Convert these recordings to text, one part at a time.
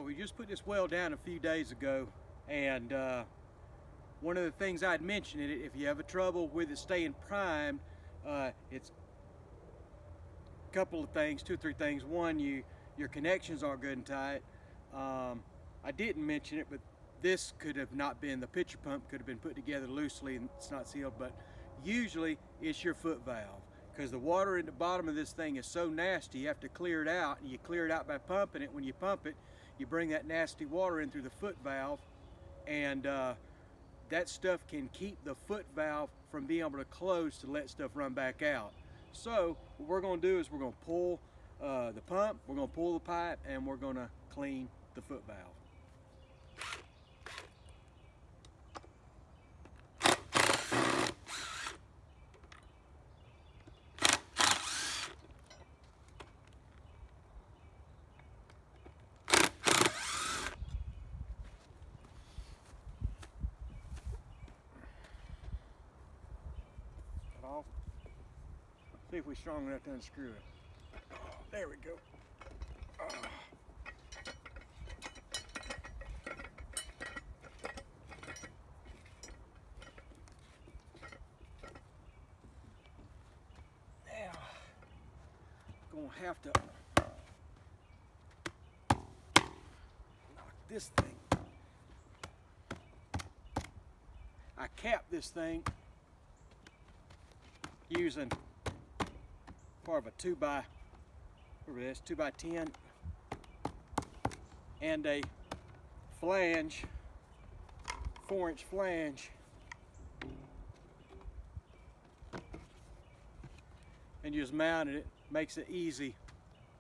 we just put this well down a few days ago, and one of the things I'd mentioned in it, if you have a trouble with it staying primed, it's a couple of things, 2 or 3 things. One, your connections aren't good and tight. I didn't mention it, but this could have not been, the pitcher pump could have been put together loosely and it's not sealed, but usually it's your foot valve, because the water at the bottom of this thing is so nasty you have to clear it out, and you clear it out by pumping it. When you pump it, you bring that nasty water in through the foot valve, and that stuff can keep the foot valve from being able to close to let stuff run back out. So what we're going to do is we're going to pull the pump, we're going to pull the pipe, and we're going to clean the foot valve. See if we're strong enough to unscrew it. Oh, there we go. Oh. Now, gonna have to knock this thing. I capped this thing using part of a 2x10 and a flange, 4-inch flange, and just mounted it. Makes it easy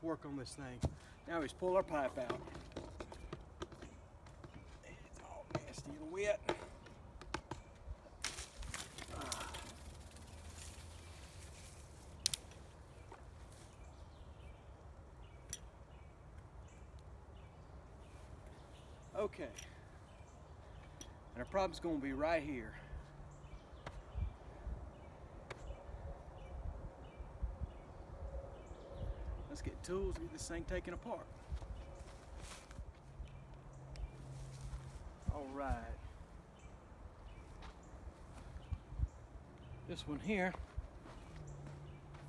work on this thing. Now we just pull our pipe out. It's all nasty and wet. Okay, and our problem's going to be right here. Let's get tools and get this thing taken apart. All right. This one here,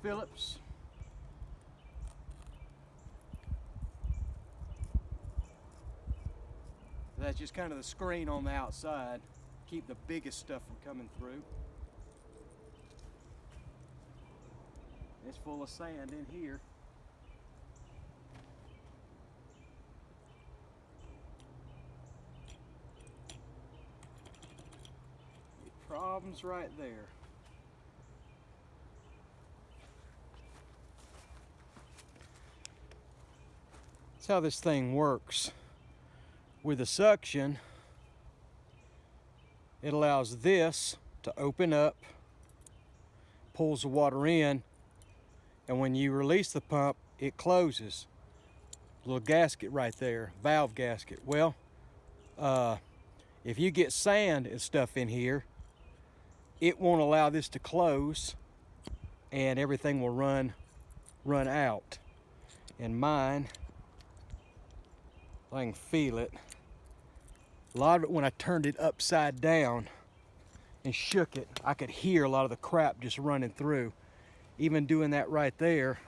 Phillips. That's just kind of the screen on the outside, keep the biggest stuff from coming through. It's full of sand in here. Problems right there. That's how this thing works. With the suction, it allows this to open up, pulls the water in, and when you release the pump, it closes. Little gasket right there, valve gasket. Well, if you get sand and stuff in here, it won't allow this to close, and everything will run out. And mine, I can feel it. A lot of it, when I turned it upside down and shook it, I could hear a lot of the crap just running through. Even doing that right there,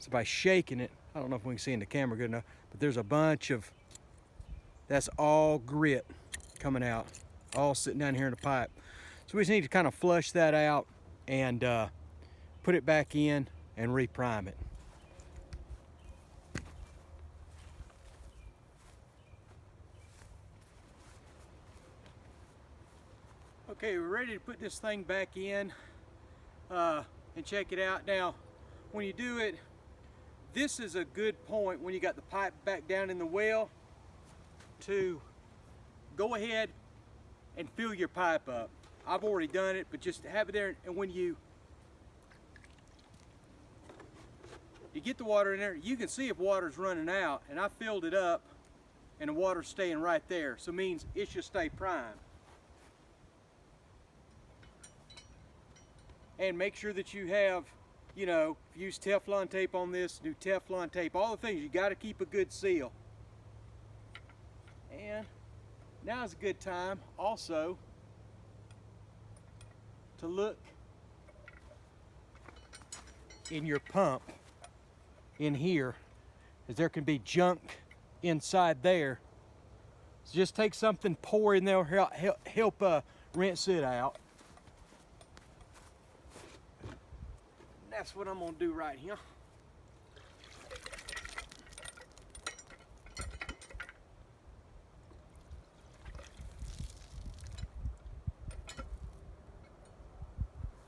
so by shaking it, I don't know if we can see in the camera good enough, but there's a bunch of, that's all grit coming out, all sitting down here in the pipe. So we just need to kind of flush that out and put it back in and reprime it. Okay, we're ready to put this thing back in and check it out. Now, when you do it, this is a good point when you got the pipe back down in the well to go ahead and fill your pipe up. I've already done it, but just to have it there, and when you get the water in there, you can see if water's running out, and I filled it up and the water's staying right there, so it means it should stay primed. And make sure that you have, you know, use Teflon tape on this, do Teflon tape, all the things. You got to keep a good seal. And now's a good time also to look in your pump in here, as there can be junk inside there. So just take something, pour in there, help rinse it out. That's what I'm gonna do right here.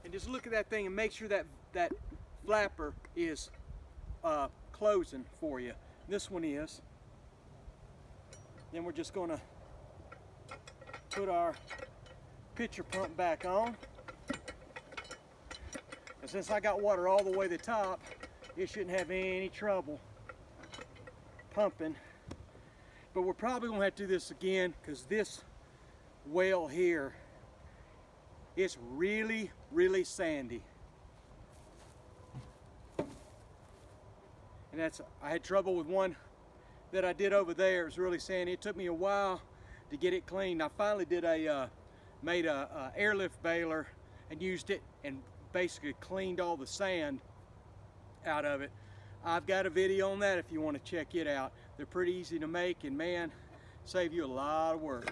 And just look at that thing and make sure that that flapper is closing for you. This one is. Then we're just gonna put our pitcher pump back on. And since I got water all the way to the top, it shouldn't have any trouble pumping. But we're probably gonna have to do this again, because this well here, it's really, really sandy. And I had trouble with one that I did over there. It was really sandy. It took me a while to get it cleaned. I finally made a airlift baler and used it and basically cleaned all the sand out of it. I've got a video on that if you want to check it out. They're pretty easy to make, and man, save you a lot of work.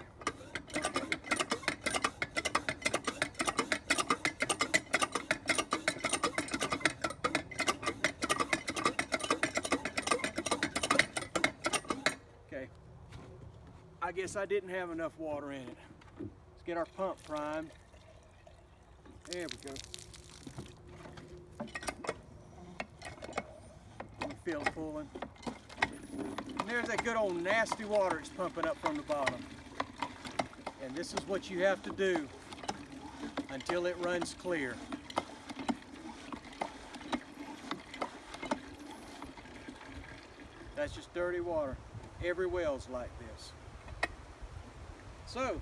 Okay, I guess I didn't have enough water in it. Let's get our pump primed. There we go. You feel it pulling. And there's that good old nasty water it's pumping up from the bottom. And this is what you have to do until it runs clear. That's just dirty water. Every well's like this. So,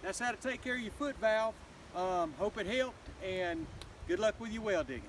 that's how to take care of your foot valve. Hope it helped, and good luck with your well digging.